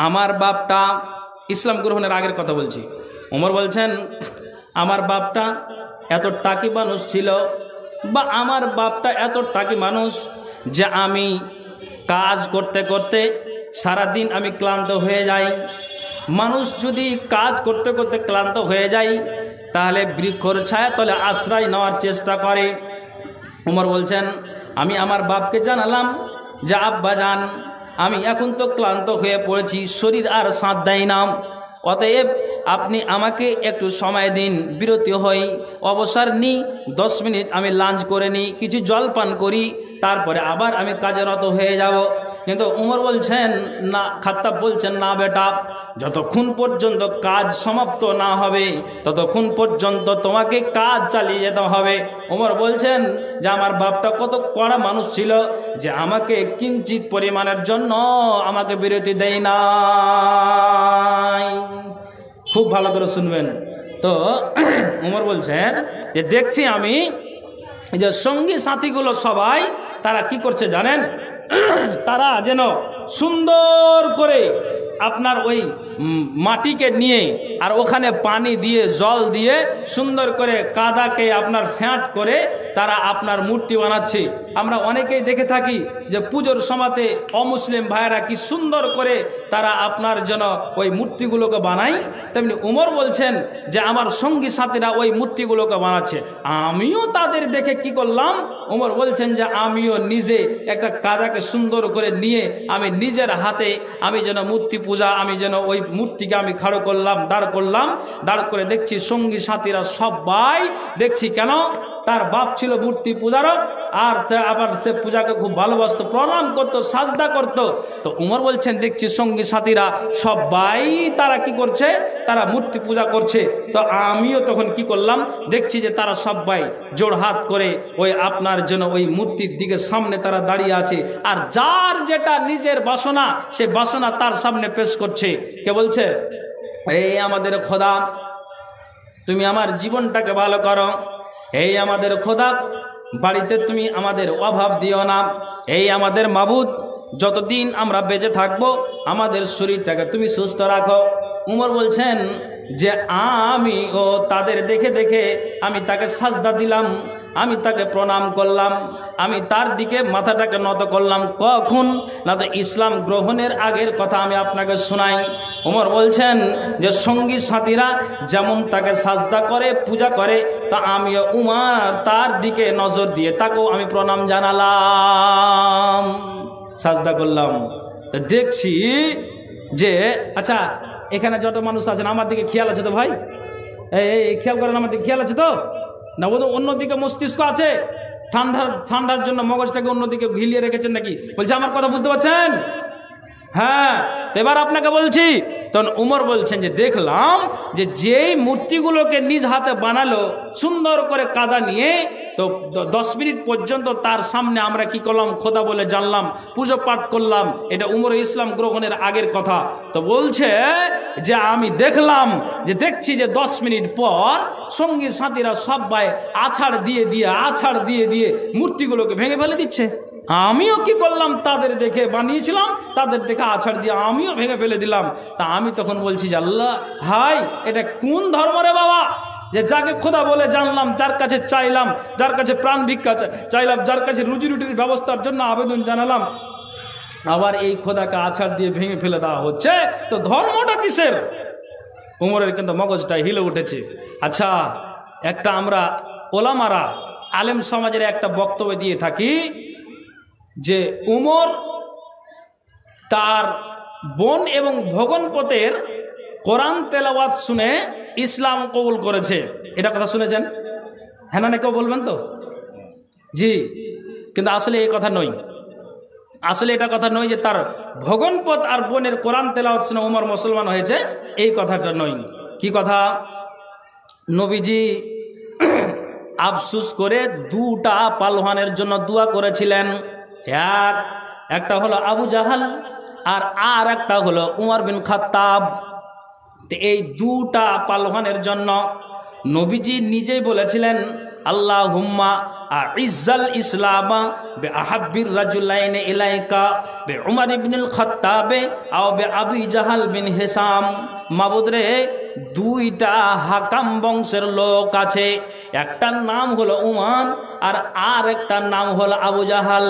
আমার বাপটা ইসলাম গ্রহণের আগের কথা বলছি। ওমর বলছেন আমার বাপটা এত টাকি মানুষ ছিল, বা আমার বাপটা এত টাকি মানুষ যে আমি কাজ করতে করতে সারাদিন আমি ক্লান্ত হয়ে যাই। মানুষ যদি কাজ করতে করতে ক্লান্ত হয়ে যায় তাহলে বৃক্ষর ছায়া তলে আশ্রয় নেওয়ার চেষ্টা করে। ওমর বলছেন আমি আমার বাপকে জানালাম যে আব্বা জান, আমি এখন তো ক্লান্ত হয়ে পড়েছি, শরীর আর সাথ দেয় না, অতএব আপনি আমাকে একটু সময় দিন, বিরতি হই, অবসর নিই, 10 মিনিট আমি লাঞ্চ করে নিই, কিছু জল পান করি, তারপরে আবার আমি কাজে রত হয়ে যাব। কিন্তু উমর বলছেন না, খাত্তাব বলছেন না বেটা, যতক্ষণ পর্যন্ত কাজ সমাপ্ত না হবে ততক্ষণ পর্যন্ত তোমাকে কাজ চালিয়ে যেতে হবে। উমর বলছেন যে আমার বাপটা কত কড়া মানুষ ছিল যে আমাকে কিঞ্চিত পরিমাণের জন্য আমাকে বিরতি দেয় না। খুব ভালো করে শুনবেন তো। উমর বলছেন যে দেখছি আমি যে সঙ্গী সাথীগুলো সবাই তারা কি করছে জানেন, তারা যেন সুন্দর করে আপনার ওই মাটিকে নিয়ে আর ওখানে পানি দিয়ে জল দিয়ে সুন্দর করে কাদাকে আপনার ফ্যাট করে তারা আপনার মূর্তি বানাচ্ছে। আমরা অনেকেই দেখে থাকি যে পুজোর সময়তে অমুসলিম ভাইয়েরা কি সুন্দর করে তারা আপনার যেন ওই মূর্তিগুলোকে বানায়, তেমনি উমর বলছেন যে আমার সঙ্গী সাথীরা ওই মূর্তিগুলোকে বানাচ্ছে, আমিও তাদের দেখে কি করলাম, উমর বলছেন যে আমিও নিজে একটা কাদাকে সুন্দর করে নিয়ে আমি নিজের হাতে আমি যেন মূর্তি পূজা, আমি যেন ওই মূর্তিকে আমি খাড়ো করলাম, দাঁড় করলাম, দাঁড় করে দেখছি সঙ্গী সাথীরা সবাই দেখছি কেন তার বাপ ছিল মূর্তি পূজারক, আর আবার সে পূজাকে খুব ভালোবাসতো, প্রণাম করত, সাজদা করত। তো উমর বলছেন দেখছি সঙ্গী সাথীরা সবাই তারা কি করছে, তারা মূর্তি পূজা করছে। তো আমিও তখন কি করলাম, দেখছি যে তারা সবাই জোড়হাত করে ওই আপনার জন্য ওই মূর্তির দিকে সামনে তারা দাঁড়িয়ে আছে, আর যার যেটা নিজের বাসনা সে বাসনা তার সামনে পেশ করছে। কে বলছে, এই আমাদের খোদা তুমি আমার জীবনটাকে ভালো করো, এই আমাদের খোদা বাড়িতে তুমি আমাদের অভাব দিও না, এই আমাদের মাবুদ যতদিন আমরা বেঁচে থাকবো আমাদের শরীরটাকে তুমি সুস্থ রাখো। উমর বলছেন যে আমি ও তাদের দেখে দেখে আমি তাকে সাজদা দিলাম, আমি তাকে প্রণাম করলাম, আমি তার দিকে মাথাটাকে নত করলাম। কখন না, তো ইসলাম গ্রহণের আগের কথা আমি আপনাকে শোনাই। ওমর বলছেন যে সঙ্গী সাথীরা যেমন তাকে সাজদা করে পূজা করে, তা আমিও উমার তার দিকে নজর দিয়ে তাকেও আমি প্রণাম জানালাম, সাজদা করলাম। তো দেখছি যে আচ্ছা এখানে যত মানুষ আছেন আমার দিকে খেয়াল আছে তো ভাই, এই খেয়াল করেন আমার দিকে খেয়াল আছে তো না, ও তো অন্যদিকে মস্তিষ্ক আছে, ঠান্ডার জন্য মগজটাকে অন্যদিকে ঘিলিয়ে রেখেছেন নাকি? বলছে আমার কথা বুঝতে পারছেন? হ্যাঁ, এবার আপনাকে বলছি। তখন উমর বলছেন যে দেখলাম যে যেই মূর্তিগুলোকে নিজ হাতে বানালো সুন্দর করে কাদা নিয়ে, তো 10 মিনিট পর্যন্ত তার সামনে আমরা কি করলাম, খোদা বলে জানলাম, পুজো পাঠ করলাম। এটা উমর ইসলাম গ্রহণের আগের কথা। তো বলছে যে আমি দেখলাম যে দেখছি যে 10 মিনিট পর সঙ্গী সাথীরা সবাই আছাড় দিয়ে দিয়ে মূর্তিগুলোকে ভেঙে ফেলে দিচ্ছে। আমিও কি করলাম, তাদের দেখে বানিয়েছিলাম, তাদের দেখে আছাড় দিয়ে আমিও ভেঙে ফেলে দিলাম। তা আমি তখন বলছি যে আল্লাহ, হাই এটা কোন ধর্ম রে বাবা, যে যাকে খোদা বলে জানলাম, যার কাছে চাইলাম, যার কাছে প্রাণ ভিক্ষা চাইলাম, যার কাছে রুজি রুটির ব্যবস্থার জন্য আবেদন জানালাম, আবার এই খোদাকে আছাড় দিয়ে ভেঙে ফেলে দেওয়া হচ্ছে। তো ধর্মটা কিসের? উমরের কিন্তু মগজটা হিলে উঠেছে। আচ্ছা, একটা আমরা ওলামারা আলেম সমাজের একটা বক্তব্য দিয়ে থাকি যে উমর তার বোন এবং ভগনপতের কোরআন তেলাওয়াত শুনে ইসলাম কবুল করেছে। এটা কথা শুনেছেন? হ্যাঁ না, কেউ বলবেন তো? জি, কিন্তু আসলে এই কথা নয়। আসলে এটা কথা নয় যে তার ভগনপত আর বোনের কোরআন তেলাওয়াত শুনে উমর মুসলমান হয়েছে, এই কথাটা নয়। কি কথা? নবীজি আফসুস করে 2টা পালোহানের জন্য দোয়া করেছিলেন। একটা হলো আবু জাহাল আর একটা হলো উমর বিন খাত্তাব। এই 2টা পালোহানের জন্য নবীজি নিজেই বলেছিলেন আল্লাহুম্মা আইজ্জাল ইসলামা বিআহাব্বির রাজুলাইনি ইলাইকা বিউমর ইবনুল খাত্তাব আও বিআবি জাহাল বিন হিসাম। মাবুদ রে, দুইটা হাকাম বংশের লোক আছে, একটার নাম হলো উমান আর একটার নাম হলো আবু জাহাল।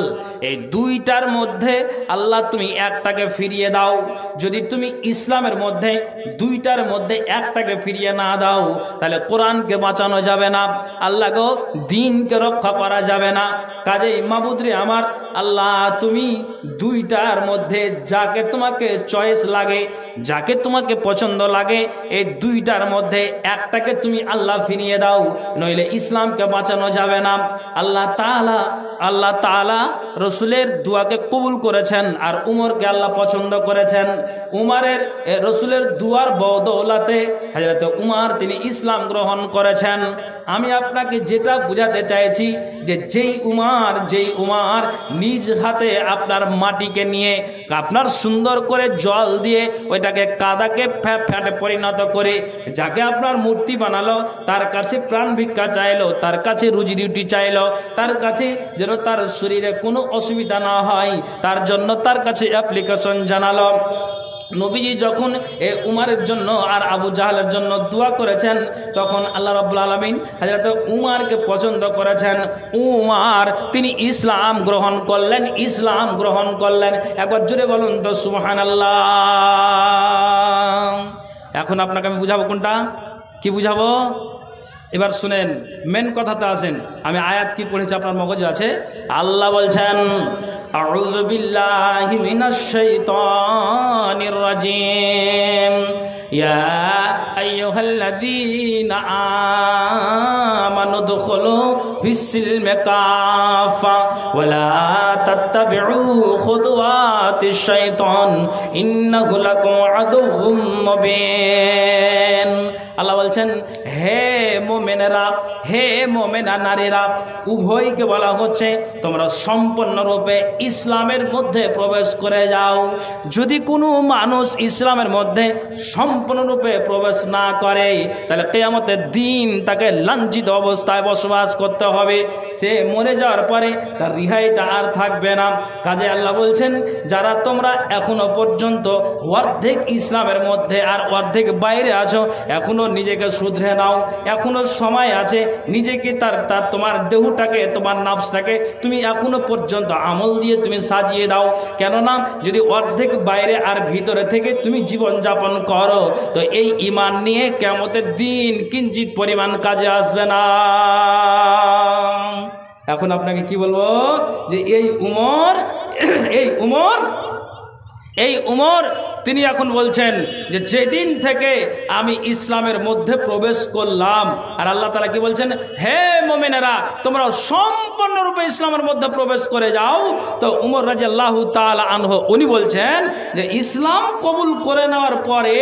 এই দুইটার মধ্যে আল্লাহ তুমি একটাকে ফিরিয়ে দাও। যদি তুমি ইসলামের মধ্যে দুইটার মধ্যে একটাকে ফিরিয়ে না দাও, তাহলে কোরআনকে বাঁচানো যাবে না, আল্লাহ গো দ্বীনকে রক্ষা করা যাবে না। কাজেই মাবুদ রে আমার, আল্লাহ তুমি দুইটার মধ্যে যাকে তোমাকে চয়েস লাগে, যাকে তোমাকে পছন্দ লাগে, এই দুইটার মধ্যে একটাকে তুমি আল্লাহ ফিরিয়ে দাও, নইলে ইসলামকে বাঁচানো যাবে না। আল্লাহ তাআলা রসুলের দুয়াকে কবুল করেছেন আর উমরকে আল্লাহ পছন্দ করেছেন। উমারের রসুলের দুয়ার বদৌলতে হযরত উমার তিনি ইসলাম গ্রহণ করেছেন। আমি আপনাকে যেটা বুঝাতে চাইছি যে যেই উমার নিজ হাতে আপনার মাটিকে নিয়ে আপনার সুন্দর করে জল দিয়ে ওইটাকে কাদাকে ফ্যাটে পরিণত করে যাকে আপনার মূর্তি বানালো, তার কাছে প্রাণ ভিক্ষা চাইলো, তার কাছে রুজি রুটি চাইলো, তার কাছে যেন তার শরীরে কোনো অসুবিধা না হয় তার জন্য তার কাছে অ্যাপ্লিকেশন জানালো। নবীজি যখন উমারের জন্য আর আবু জাহালের জন্য দোয়া করেছেন, তখন আল্লাহ রাব্বুল আলামিন হযরত উমারকে পছন্দ করেছেন। উমার তিনি ইসলাম গ্রহণ করলেন। একবার জোরে বলুন তো সুবহানাল্লাহ। এখন আপনাকে আমি বুঝাবো কোনটা, কি বুঝাবো? এবার শুনেন, মেন কথাতে আসেন। আমি আয়াত কি পড়েছি আপনার মগজে আছে? আল্লাহ বলছেন, আউযু বিল্লাহি মিনাশ শাইতানির রাজিম, ইয়া আইয়ুহাল্লাযীনা আমানু দুখুলু ফিস-সিলমি কাফা ওয়া লা তাত্তাবিউ খুতুওয়াতিশ শাইতান ইন্নাহু লাকুম আদুউম মুবিন। আল্লাহ বলছেন, হে মোমেনেরা, হে মোমেনা নারীরা, উভয়কে বলা হচ্ছে তোমরা সম্পূর্ণরূপে ইসলামের মধ্যে প্রবেশ করে যাও। যদি কোনো মানুষ ইসলামের মধ্যে সম্পূর্ণরূপে প্রবেশ না করে, তাহলে কিয়ামতের দিন তাকে লাঞ্ছিত অবস্থায় বসবাস করতে হবে। সে মরে যাওয়ার পরে তার রিহাইটা আর থাকবে না। কাজে আল্লাহ বলছেন, যারা তোমরা এখনো পর্যন্ত অর্ধেক ইসলামের মধ্যে আর অর্ধেক বাইরে আছো, এখনো নিজেকে শুধরে নাও, এখনো সময় আছে। নিজেকে তোমার দেহটাকে, তোমার নাফসটাকে তুমি এখনো পর্যন্ত আমল দিয়ে তুমি সাজিয়ে দাও। কেননা যদি অর্ধেক বাইরে আর ভিতরে থেকে তুমি জীবন যাপন করো, তো এই ঈমান নিয়ে কিয়ামতের দিন কিঞ্চিত পরিমাণ কাজে আসবে না। এখন আপনাকে কি বলবো যে এই উমর তিনি এখন বলছেন যে যেদিন থেকে আমি ইসলামের মধ্যে প্রবেশ করলাম, আর আল্লাহ তাআলা কি বলছেন, হে মুমিনেরা তোমরা সম্পূর্ণরূপে ইসলামের মধ্যে প্রবেশ করে যাও। তো উমর রাদিয়াল্লাহু তাআলা আনহু উনি বলছেন যে ইসলাম কবুল করে নেওয়ার পরে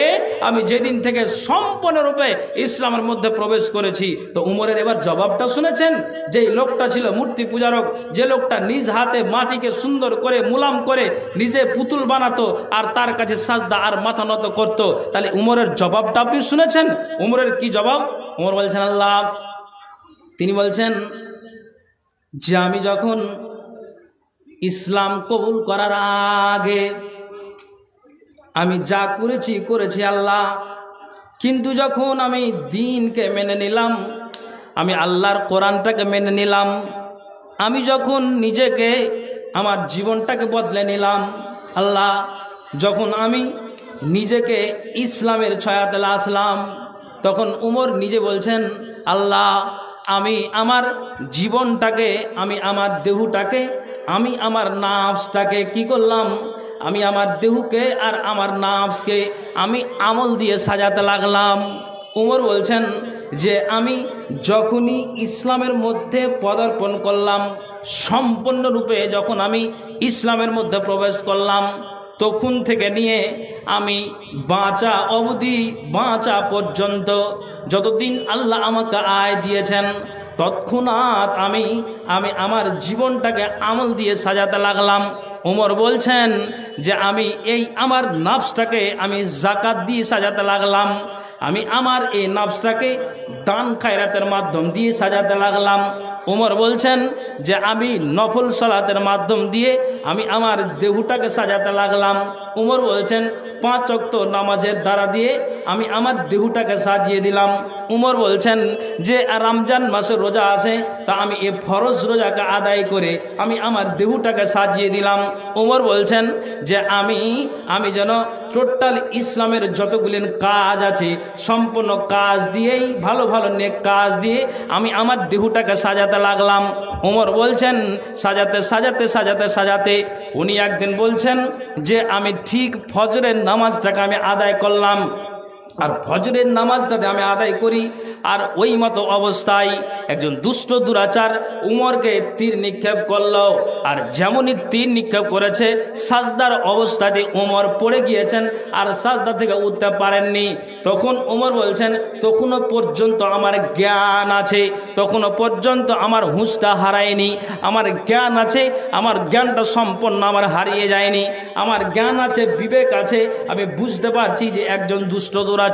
আমি যেদিন থেকে সম্পূর্ণরূপে ইসলামের মধ্যে প্রবেশ করেছি। তো উমরের এবার জবাবটা শুনেছেন? যেই লোকটা ছিল মূর্তি পূজারক, যে লোকটা নিজ হাতে মাটিকে সুন্দর করে মুলাম করে নিজে পুতুল বানাতো আর তার কাছে সাজদা আর মাথা নত করত, তাহলে উমরের জবাবটা আপনি শুনেছেন? উমরের কি জবাব? উমর বলছেন, আল্লাহ তিনি বলছেন যে আমি যখন ইসলাম কবুল করার আগে আমি যা করেছি আল্লাহ, কিন্তু যখন আমি দ্বীনকে মেনে নিলাম, আমি আল্লাহর কোরআনটাকে মেনে নিলাম, আমি যখন নিজেকে আমার জীবনটাকে বদলে নিলাম, আল্লাহ যখন আমি নিজেকে ইসলামের ছায়াতে আসলাম, তখন উমর নিজে বলছেন, আল্লাহ আমি আমার জীবনটাকে, আমি আমার দেহটাকে, আমি আমার নাফসটাকে কি করলাম, আমি আমার দেহকে আর আমার নাফসকে আমি আমল দিয়ে সাজাতে লাগলাম। উমর বলছেন যে আমি যখনই ইসলামের মধ্যে পদার্পণ করলাম, সম্পূর্ণরূপে যখন আমি ইসলামের মধ্যে প্রবেশ করলাম, তখন থেকে নিয়ে আমি বাঁচা অবধি, বাঁচা পর্যন্ত যতদিন আল্লাহ আমাকে আয় দিয়েছেন, তৎক্ষণাৎ আমি আমার জীবনটাকে আমল দিয়ে সাজাতে লাগলাম। ওমর বলছেন যে আমি এই আমার নাফসটাকে আমি যাকাত দিয়ে সাজাতে লাগলাম, আমি আমার এই নফসটাকে দান খায়রাতের মাধ্যম দিয়ে সাজাতে লাগলাম। উমর বলছেন যে আমি নফল সালাতের মাধ্যম দিয়ে আমি আমার দেহটাকে সাজাতে লাগলাম। উমর বলছেন 5 ওয়াক্ত নামাজের দ্বারা দিয়ে আমি আমার দেহটাকে সাজিয়ে দিলাম। উমর বলছেন যে রমজান মাসের রোজা আছে, তা আমি এই ফরজ রোজাকে আদায় করে আমি আমার দেহটাকে সাজিয়ে দিলাম। উমর বলছেন যে আমি যেন টোটাল ইসলামের যতগুলি কাজ আছে সম্পূর্ণ কাজ দিয়েই ভালো ভালো নেক কাজ দিয়ে আমি আমার দেহটাকে সাজাতে লাগলাম। উমর বলছেন সাজাতে সাজাতে সাজাতে সাজাতে উনি একদিন বলছেন যে আমি ঠিক ফজরের নামাজটাকে আমি আদায় করলাম। আর ফজরের নামাজটাতে আমি আদায় করি, আর ওই মতো অবস্থায় একজন দুষ্ট দুরাচার উমরকে তীর নিক্ষেপ করলো। আর যেমনই তীর নিক্ষেপ করেছে সাজদার অবস্থাতে উমর পড়ে গিয়েছেন আর সাজদা থেকে উঠতে পারেননি। তখন উমর বলছেন তখনও পর্যন্ত আমার জ্ঞান আছে, তখনও পর্যন্ত আমার হুঁশটা হারায়নি, আমার জ্ঞান আছে, আমার জ্ঞানটা সম্পূর্ণ আমার হারিয়ে যায়নি, আমার জ্ঞান আছে, বিবেক আছে, আমি বুঝতে পারছি যে একজন দুষ্ট দুরাচার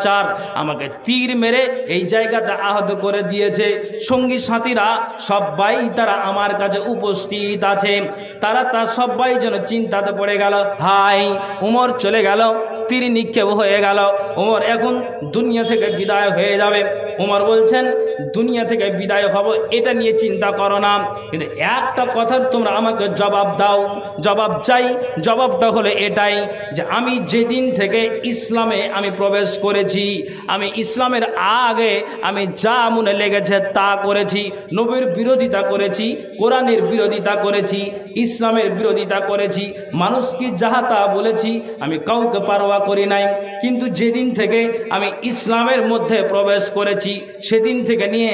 আমাকে তীর মেরে এই জায়গাতে আহত করে দিয়েছে। সঙ্গী সাথীরা সবাই তারা আমার কাছে উপস্থিত আছে, তারা সবাই যেন চিন্তাতে পড়ে গেল, হাই উমর চলে গেল, তীর নিক্ষেপ হয়ে গেল, উমর এখন দুনিয়া থেকে বিদায় হয়ে যাবে। উমর বলছেন দুনিয়া থেকে বিদায় হব এটা নিয়ে চিন্তা করো না, কিন্তু একটা কথার তোমরা আমাকে জবাব দাও। জবাব চাই, জবাবটা হলো এটাই যে আমি যেদিন থেকে ইসলামে আমি প্রবেশ করেছি, আমি ইসলামের আগে আমি যা মনে লেগেছে তা করেছি, নবীর বিরোধিতা করেছি, কোরআনের বিরোধিতা করেছি, ইসলামের বিরোধিতা করেছি, মানুষকে যাহা তা বলেছি, আমি কাউকে পারোয়া করি নাই। কিন্তু যেদিন থেকে আমি ইসলামের মধ্যে প্রবেশ করেছি সেদিন থেকে নিয়ে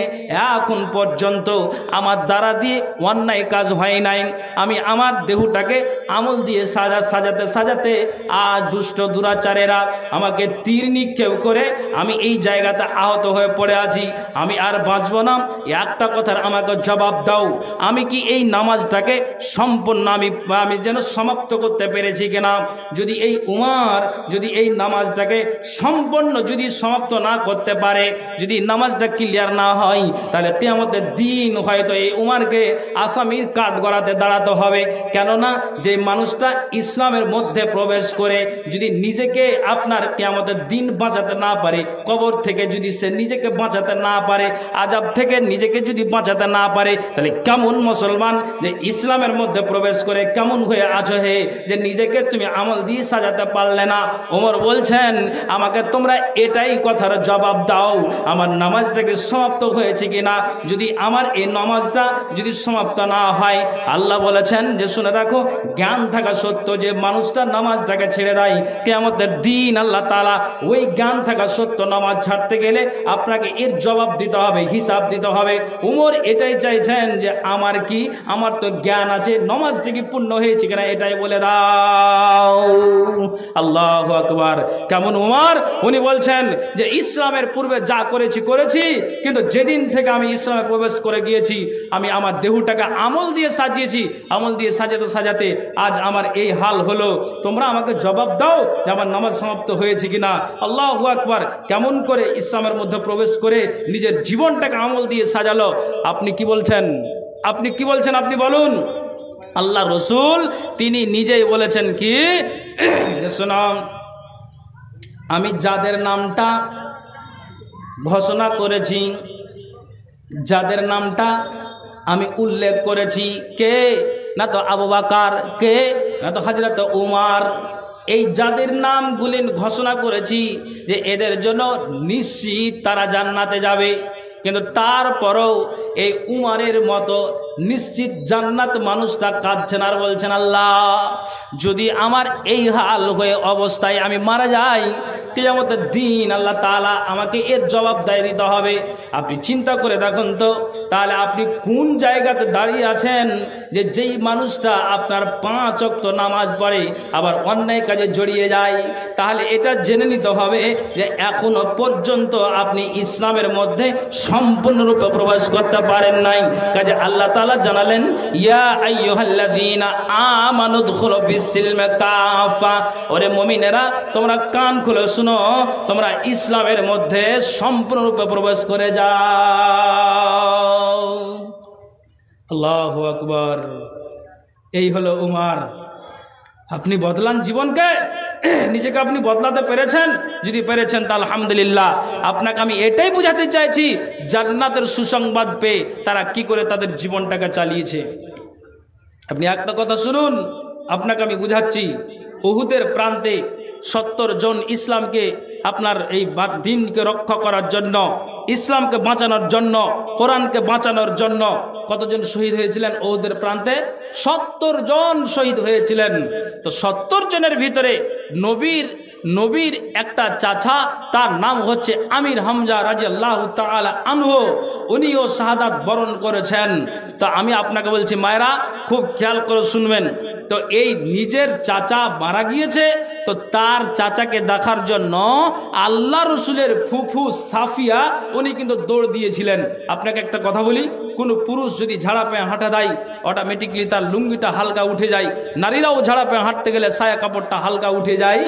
এখন পর্যন্ত আমার দ্বারা দিয়ে অন্যায় কাজ হয় নাই। আমি আমার দেহটাকে আমল দিয়ে সাজাতে সাজাতে আর দুষ্ট দুরাচারেরা আমাকে তীর নিক্ষেপ করে আমি এই জায়গাতে আহত হয়ে পড়ে আছি, আমি আর বাঁচব না। একটা কথার আমাকে জবাব দাও, আমি কি এই নামাজটাকে সম্পূর্ণ আমি যেন সমাপ্ত করতে পেরেছি কিনা? যদি এই উমর যদি এই নামাজটাকে সম্পূর্ণ যদি সমাপ্ত না করতে পারে, যদি নামাজটা ক্লিয়ার না হয়, তাহলে কিয়ামতের দিন হয়তো এই উমরকে আসামির কাঠগড়াতে দাঁড়াতে হবে। কেননা যে মানুষটা ইসলামের মধ্যে প্রবেশ করে যদি নিজেকে আপনার কিয়ামতের দিন বাঁচাতে না পারে, কবর থেকে যদি সে নিজেকে বাঁচাতে না পারে, আযাব থেকে নিজেকে যদি বাঁচাতে না পারে, তাহলে কেমন মুসলমান যে ইসলামের মধ্যে প্রবেশ করে কেমন হয়ে আছো হে যে নিজেকে তুমি আমল দিয়ে সাজাতে পারলে না? ওমর বলছেন আমাকে তোমরা এটাই কথার জবাব দাও, আমার নামাজটাকে সমাপ্ত হয়েছে কিনা? যদি আমার এই নামাজটা যদি সমাপ্ত না হয়, আল্লাহ বলেছেন যে শুনে রাখো, জ্ঞান থাকা সত্য যে মানুষটা নামাজটাকে ছেড়ে দেয়, কিয়ামতের দিন আল্লাহ তাআলা ওই জ্ঞান থাকা সত্য নামাজ ছাড়তে গেলে আপনাকে এর জবাব দিতে হবে, হিসাব দিতে হবে। উমর এটাই চাইছেন যে আমার তো জ্ঞান আছে, নামাজটা কি পূর্ণ হয়েছে কিনা এটাই বলে দাও। আল্লাহু আকবার। কেমন উমর? উনি বলছেন যে ইসলামের পূর্বে যা করেছি, কিন্তু যেদিন থেকে আমি ইসলামে প্রবেশ করে গিয়েছি আমি আমার দেহটাকে আমল দিয়ে সাজিয়েছি, আমল দিয়ে সাজাতে আজ আমার এই হাল হলো। তোমরা আমাকে জবাব দাও যে আমার নামাজ সমাপ্ত হয়েছে কিনা। আল্লাহু আকবার। কেমন করে ইসলামের মধ্যে প্রবেশ করে নিজের জীবনটাকে আমল দিয়ে সাজালো। আপনি কি বলছেন? আপনি বলুন। আল্লাহ রসুল তিনি নিজেই বলেছেন কি যে শোনো, আমি যাদের নামটা ঘোষণা করেছি, যাদের নামটা আমি উল্লেখ করেছি, কে? না তো আবু বকর, কে? না তো হযরত উমর। এই যাদের নামগুলি ঘোষণা করেছি যে এদের জন্য নিশ্চিত তারা জান্নাতে যাবে, কিন্তু তারপরেও এই উমরের মতো নিশ্চিত জান্নাত মানুষটা কাঁদছেন আর বলছেন, আল্লাহ যদি আমার এই হাল হয়ে অবস্থায় আমি মারা যাই, কিয়ামতের দিন আল্লাহ তাআলা আমাকে এর জবাবদাহি দিতে হবে। আপনি চিন্তা করে দেখুন তো, তাহলে আপনি কোন জায়গাতে দাঁড়িয়ে আছেন যে যেই মানুষটা আপনার 5 ওয়াক্ত নামাজ পড়ে আবার অন্যায় কাজে জড়িয়ে যায়? তাহলে এটা জেনে নিতে হবে যে এখনো পর্যন্ত আপনি ইসলামের মধ্যে সম্পূর্ণরূপে প্রবেশ করতে পারেন নাই। কাজে আল্লাহ তাআলা জানালেন, ইয়া আইয়ুহাল্লাযীনা আমানু দুখুলু ফিস-সিলমি কাফা। ওরে মুমিনেরা, তোমরা কান খুলে শুনো, তোমরা ইসলামের মধ্যে সম্পূর্ণরূপে প্রবেশ করে যাও। আল্লাহু আকবার। এই হলো উমর। আপনি বদলান জীবনকে, নিজেকে আপনি বদলাতে পেরেছেন? যদি পেরেছেন তা আলহামদুলিল্লাহ। আপনাকে আমি এটাই বুঝাতে চাইছি, জান্নাতের সুসংবাদ পেয়ে তারা কি করে তাদের জীবনটাকে চালিয়েছে। আপনি একটা কথা শুনুন, আপনাকে আমি বুঝাচ্ছি। উহুদের প্রান্তে 70 জন ইসলামকে আপনার এই দিনকে রক্ষা করার জন্য, ইসলামকে বাঁচানোর জন্য, কোরআনকে বাঁচানোর জন্য কতজন শহীদ হয়েছিলেন? উহুদের প্রান্তে 70 জন শহীদ হয়েছিলেন। তো 70 জনের ভিতরে নবীর একটা চাচা, তার নাম হচ্ছে আমির হামজা রাদিয়াল্লাহু তাআলা আনহু, উনিও শাহাদাত বরণ করেছেন। তো আমি আপনাকে বলছি মায়েরা, খুব খেয়াল করে শুনবেন। তো এই নিজের চাচা মারা গিয়েছে, তো তার চাচাকে দেখার জন্য আল্লাহ রসুলের ফুফু সাফিয়া উনি কিন্তু দৌড় দিয়েছিলেন। আপনাকে একটা কথা বলি, কোনো পুরুষ যদি ঝাড়া পায়ে হাঁটা দেয়, অটোমেটিকলি তার লুঙ্গিটা হালকা উঠে যায়। নারীরাও ঝাড়া পায়ে হাঁটতে গেলে সায়া কাপড়টা হালকা উঠে যায়।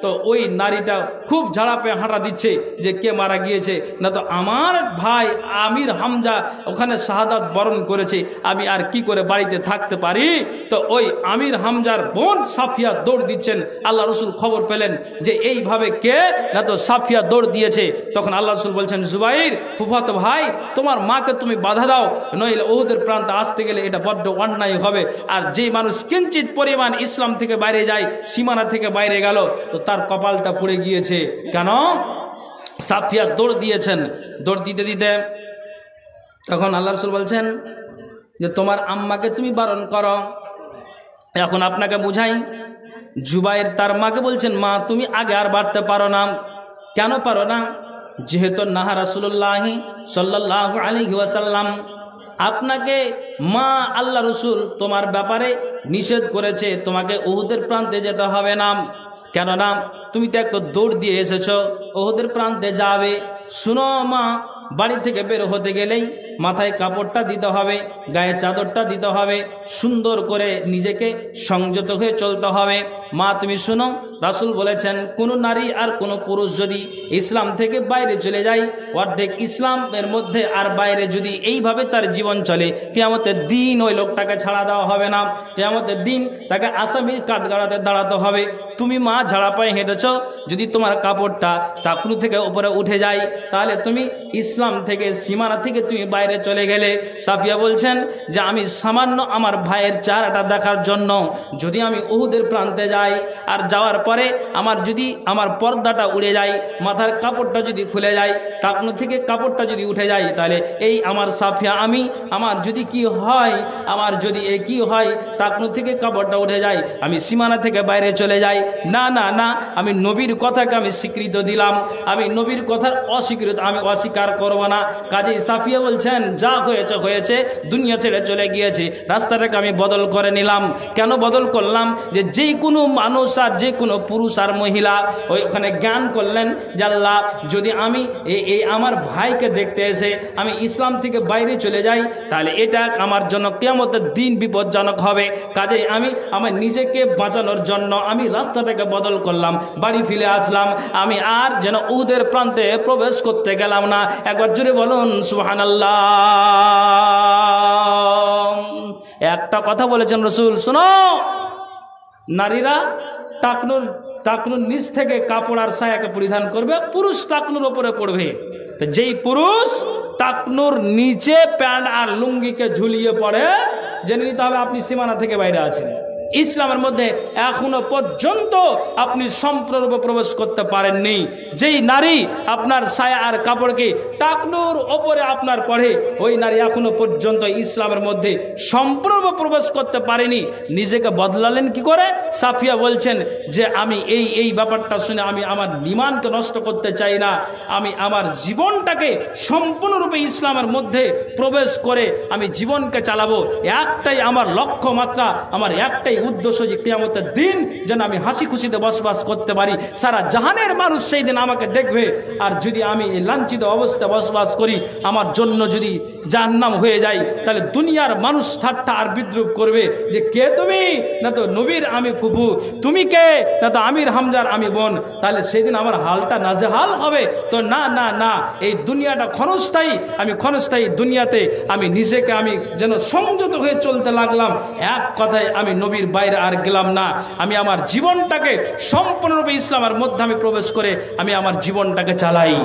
তো ওই নারীটা খুব ঝাড়া পায়ে হাঁটা দিচ্ছে যে কে মারা গিয়েছে, না তো আমার ভাই আমির হামজা ওখানে শাহাদাত বরণ করেছে, আমি আর কি করে বাড়িতে থাকতে পারি। তো ওই আমির হামজার বোন সাফিয়া দৌড় দিচ্ছেন। আল্লাহ রসুল খবর পেলেন যে এইভাবে কে, না তো সাফিয়া দৌড় দিয়েছে। তখন আল্লাহ রসুল বলছেন, জুবাইর ফুফাতো ভাই, তোমার মাকে তুমি বাধা দাও, নইলে উহুদের প্রান্তে আসতে গেলে এটা বড্ড অন্যায় হবে। আর যে মানুষ কিঞ্চিত পরিমাণ ইসলাম থেকে বাইরে যায়, সীমানা থেকে বাইরে গেল, তো তার কপালটা পড়ে গিয়েছে। কেন? সাফিয়া দৌড় দিয়েছেন। দৌড় দিতে দিতে তখন আল্লাহ রসুল বলছেন যে তোমার আম্মাকে তুমি বারণ করো। এখন আপনাকে বুঝাই, জুবাইর তার মাকে বলছেন, মা তুমি আগে আর বাড়তে পারো না। কেন পারো না? যেহেতু নাহা রাসূলুল্লাহি সাল্লাল্লাহু আলাইহি ওয়াসাল্লাম আপনাকে, মা আল্লাহ রসুল তোমার ব্যাপারে নিষেধ করেছে, তোমাকে উহুদের প্রান্তে যেতে হবে না। কেননা তুমি তো একটা দৌড় দিয়ে এসেছো, উহুদের প্রান্তে যাবে। শুনো মা, বাড়ি থেকে বের হতে গেলেই মাথায় কাপড়টা দিতে হবে, গায়ে চাদরটা দিতে হবে, সুন্দর করে নিজেকে সংযত হয়ে চলতে হবে। মা তুমি শুনো, রাসূল বলেছেন কোনো নারী আর কোনো পুরুষ যদি ইসলাম থেকে বাইরে চলে যায়, অর্ধেক ইসলামের মধ্যে আর বাইরে যদি এইভাবে তার জীবন চলে, কিয়ামতের দিন ওই লোকটাকে ছাড়া দেওয়া হবে না। কিয়ামতের দিন তাকে আসামির কাঠগড়াতে দাঁড়াতে হবে। তুমি মা ঝাড়া পায়ে হেঁটেছ, যদি তোমার কাপড়টা টাকলু থেকে উপরে উঠে যায়, তাহলে তুমি ইসলাম থেকে, সীমানা থেকে তুমি বাইরে চলে গেলে। সাফিয়া বলছেন যে আমি সামান্য আমার ভাইয়ের চেহারাটা দেখার জন্য যদি আমি উহুদের প্রান্তে যাই, আর যাওয়ার পরে আমার পর্দাটা উড়ে যায়, মাথার কাপড়টা যদি খুলে যায়, টাকনু থেকে কাপড়টা যদি উঠে যায়, তাহলে এই আমার সাফিয়া আমার যদি কি হয়, টাকনু থেকে কাপড়টা উঠে যায়, আমি সীমানা থেকে বাইরে চলে যাই। না না না, আমি নবীর কথাকে আমি স্বীকৃত দিলাম, আমি নবীর কথার আমি অস্বীকার করব না। কাজেই সাফিয়া বলছেন যা হয়েছে হয়েছে, দুনিয়া ছেড়ে চলে গিয়েছে, রাস্তাটাকে আমি বদল করে নিলাম। কেন বদল করলাম? যে কোনো মানুষ আর যে কোনো পুরুষ আর মহিলা ওইখানে জ্ঞান করলেন যে আল্লাহ, যদি আমি এই আমার ভাইকে দেখতে এসে আমি ইসলাম থেকে বাইরে চলে যাই, তাহলে এটা আমার জন্য কিয়ামতের দিন বিপজ্জনক হবে। কাজেই আমি আমার নিজেকে বাঁচানোর জন্য আমি রাস্তাটাকে বদল করলাম, বাড়ি ফিরে আসলাম। আমি আর যেন উহুদের প্রান্তে প্রবেশ করতে গেলাম না। একবার জুড়ে বলুন সুবহানাল্লাহ। একটা কথা বলেছেন রসুল, শোনো, নারীরা টাকনুর নিচ থেকে কাপড় আর সায়াকে পরিধান করবে, পুরুষ টাকনুর ওপরে পড়বে। তো যেই পুরুষ টাকনুর নিচে প্যান্ট আর লুঙ্গিকে ঝুলিয়ে পড়ে, জেনে নিতে হবে আপনি সীমানা থেকে বাইরে আছেন। ইসলামের মধ্যে এখনো পর্যন্ত আপনি সম্পূর্ণরূপে প্রবেশ করতে পারেননি। যেই নারী আপনার সায়া আর কাপড়কে টাকনুর ওপরে আপনার পড়ে, ওই নারী এখনো পর্যন্ত ইসলামের মধ্যে সম্পূর্ণরূপে প্রবেশ করতে পারেনি। নিজেকে বদলালেন কি করে? সাফিয়া বলছেন যে আমি এই ব্যাপারটা শুনে আমি আমার ঈমানকে নষ্ট করতে চাই না, আমি আমার জীবনটাকে সম্পূর্ণরূপে ইসলামের মধ্যে প্রবেশ করে আমি জীবনকে চালাবো। একটাই আমার লক্ষ্য মাত্রা, আমার একটাই একটাই উদ্দেশ্য যে কিয়ামতের দিন যেন আমি হাসি খুশিতে বসবাস করতে পারি, সারা জাহানের মানুষ সেই দিন আমাকে দেখবে। আর যদি আমি এই লাঞ্ছিত অবস্থায় বসবাস করি, আমার জন্য যদি জাহান্নাম হয়ে যায়, তাহলে দুনিয়ার মানুষ ঠাট্টা আর বিদ্রুপ করবে যে কে তুমি, না তো নবীর আমি ফুফু, তুমি কে, না তো আমির হামজার আমি বোন। তাহলে সেদিন আমার হালটা নাজেহাল হবে। তো না না না, এই দুনিয়াটা ক্ষণস্থায়ী, আমি ক্ষণস্থায়ী দুনিয়াতে আমি নিজেকে আমি যেন সংযত হয়ে চলতে লাগলাম। এক কথায় আমি নবীর বাইরে আর গেলাম না, আমি আমার জীবনটাকে সম্পূর্ণরূপে ইসলামের মধ্যে আমি প্রবেশ করে আমি আমার জীবনটাকে চালাই।